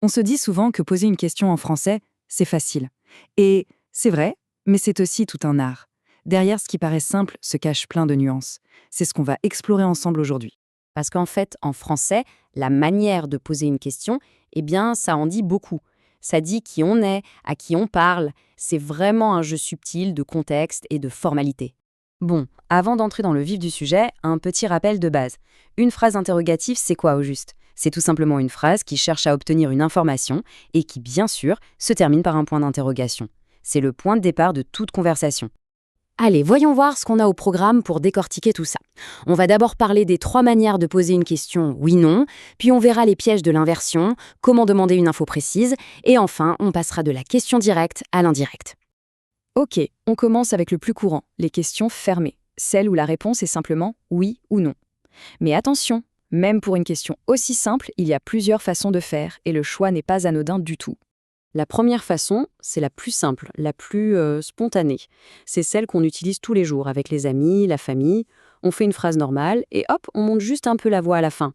On se dit souvent que poser une question en français, c'est facile. Et c'est vrai, mais c'est aussi tout un art. Derrière ce qui paraît simple se cache plein de nuances. C'est ce qu'on va explorer ensemble aujourd'hui. Parce qu'en fait, en français, la manière de poser une question, eh bien, ça en dit beaucoup. Ça dit qui on est, à qui on parle. C'est vraiment un jeu subtil de contexte et de formalité. Bon, avant d'entrer dans le vif du sujet, un petit rappel de base. Une phrase interrogative, c'est quoi au juste? C'est tout simplement une phrase qui cherche à obtenir une information et qui, bien sûr, se termine par un point d'interrogation. C'est le point de départ de toute conversation. Allez, voyons voir ce qu'on a au programme pour décortiquer tout ça. On va d'abord parler des 3 manières de poser une question oui-non, puis on verra les pièges de l'inversion, comment demander une info précise, et enfin, on passera de la question directe à l'indirect. Ok, on commence avec le plus courant, les questions fermées, celles où la réponse est simplement oui ou non. Mais attention, même pour une question aussi simple, il y a plusieurs façons de faire et le choix n'est pas anodin du tout. La première façon, c'est la plus simple, la plus spontanée. C'est celle qu'on utilise tous les jours avec les amis, la famille. On fait une phrase normale et hop, on monte juste un peu la voix à la fin.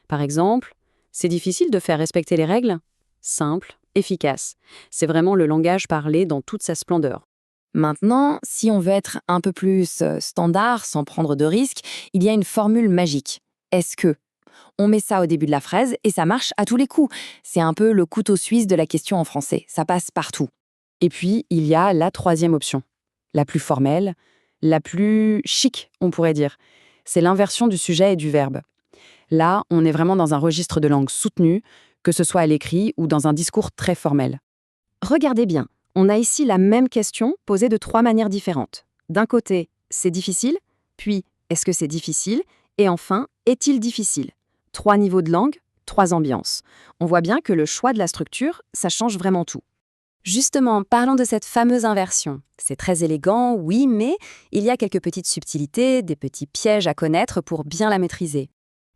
Par exemple, c'est difficile de faire respecter les règles? Simple, efficace. C'est vraiment le langage parlé dans toute sa splendeur. Maintenant, si on veut être un peu plus standard, sans prendre de risques, il y a une formule magique. Est-ce que? On met ça au début de la phrase et ça marche à tous les coups. C'est un peu le couteau suisse de la question en français. Ça passe partout. Et puis, il y a la troisième option, la plus formelle, la plus chic, on pourrait dire. C'est l'inversion du sujet et du verbe. Là, on est vraiment dans un registre de langue soutenu, que ce soit à l'écrit ou dans un discours très formel. Regardez bien, on a ici la même question posée de 3 manières différentes. D'un côté, c'est difficile, puis est-ce que c'est difficile, et enfin, est-il difficile? 3 niveaux de langue, 3 ambiances. On voit bien que le choix de la structure, ça change vraiment tout. Justement, parlons de cette fameuse inversion. C'est très élégant, oui, mais il y a quelques petites subtilités, des petits pièges à connaître pour bien la maîtriser.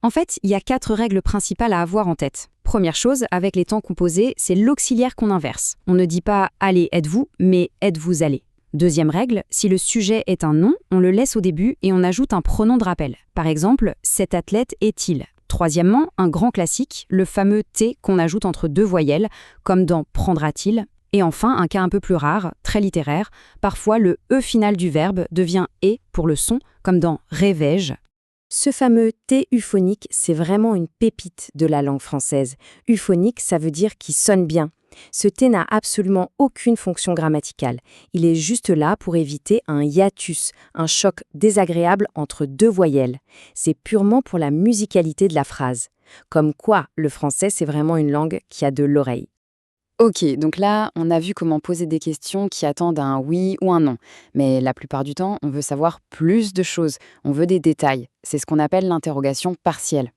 En fait, il y a 4 règles principales à avoir en tête. Première chose, avec les temps composés, c'est l'auxiliaire qu'on inverse. On ne dit pas « allez, êtes-vous », mais « êtes-vous allé ». Deuxième règle, si le sujet est un nom, on le laisse au début et on ajoute un pronom de rappel. Par exemple, « cet athlète est-il ». Troisièmement, un grand classique, le fameux « t » qu'on ajoute entre 2 voyelles, comme dans « prendra-t-il ». Et enfin, un cas un peu plus rare, très littéraire, parfois le « e » final du verbe devient « et » pour le son, comme dans « rêvais-je ». Ce fameux T euphonique, c'est vraiment une pépite de la langue française. Euphonique, ça veut dire qui sonne bien. Ce T n'a absolument aucune fonction grammaticale. Il est juste là pour éviter un hiatus, un choc désagréable entre 2 voyelles. C'est purement pour la musicalité de la phrase. Comme quoi, le français, c'est vraiment une langue qui a de l'oreille. Ok, donc là, on a vu comment poser des questions qui attendent un oui ou un non. Mais la plupart du temps, on veut savoir plus de choses. On veut des détails. C'est ce qu'on appelle l'interrogation partielle.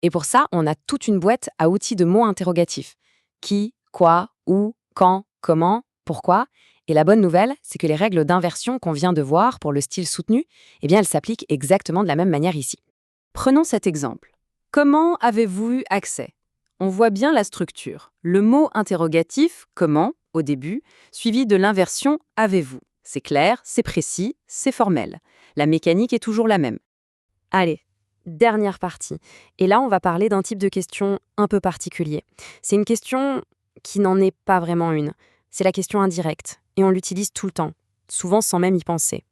Et pour ça, on a toute une boîte à outils de mots interrogatifs. Qui, quoi, où, quand, comment, pourquoi. Et la bonne nouvelle, c'est que les règles d'inversion qu'on vient de voir pour le style soutenu, eh bien, elles s'appliquent exactement de la même manière ici. Prenons cet exemple. Comment avez-vous eu accès? On voit bien la structure. Le mot interrogatif, comment, au début, suivi de l'inversion avez-vous. C'est clair, c'est précis, c'est formel. La mécanique est toujours la même. Allez, dernière partie. Et là, on va parler d'un type de question un peu particulier. C'est une question qui n'en est pas vraiment une. C'est la question indirecte. Et on l'utilise tout le temps, souvent sans même y penser.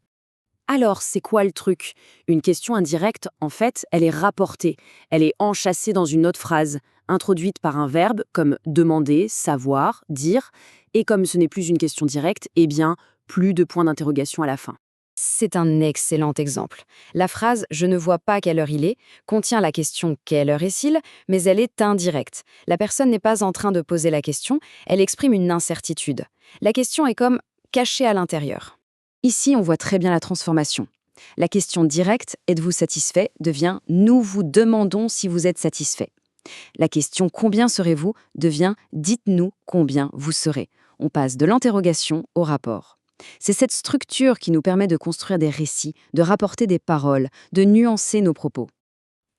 Alors, c'est quoi le truc? Une question indirecte, en fait, elle est rapportée. Elle est enchâssée dans une autre phrase, introduite par un verbe comme demander, savoir, dire. Et comme ce n'est plus une question directe, eh bien, plus de points d'interrogation à la fin. C'est un excellent exemple. La phrase « je ne vois pas quelle heure il est » contient la question « quelle heure est-il » mais elle est indirecte. La personne n'est pas en train de poser la question, elle exprime une incertitude. La question est comme cachée à l'intérieur. Ici, on voit très bien la transformation. La question directe « êtes-vous satisfait » devient « nous vous demandons si vous êtes satisfait ». La question « combien serez-vous » devient « dites-nous combien vous serez ». On passe de l'interrogation au rapport. C'est cette structure qui nous permet de construire des récits, de rapporter des paroles, de nuancer nos propos.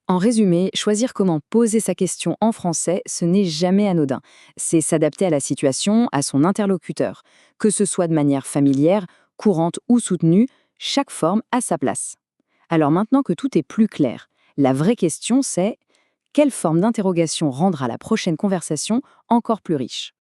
En résumé, choisir comment poser sa question en français, ce n'est jamais anodin. C'est s'adapter à la situation, à son interlocuteur. Que ce soit de manière familière, courante ou soutenue, chaque forme a sa place. Alors maintenant que tout est plus clair, la vraie question c'est Quelle forme d'interrogation rendra la prochaine conversation encore plus riche?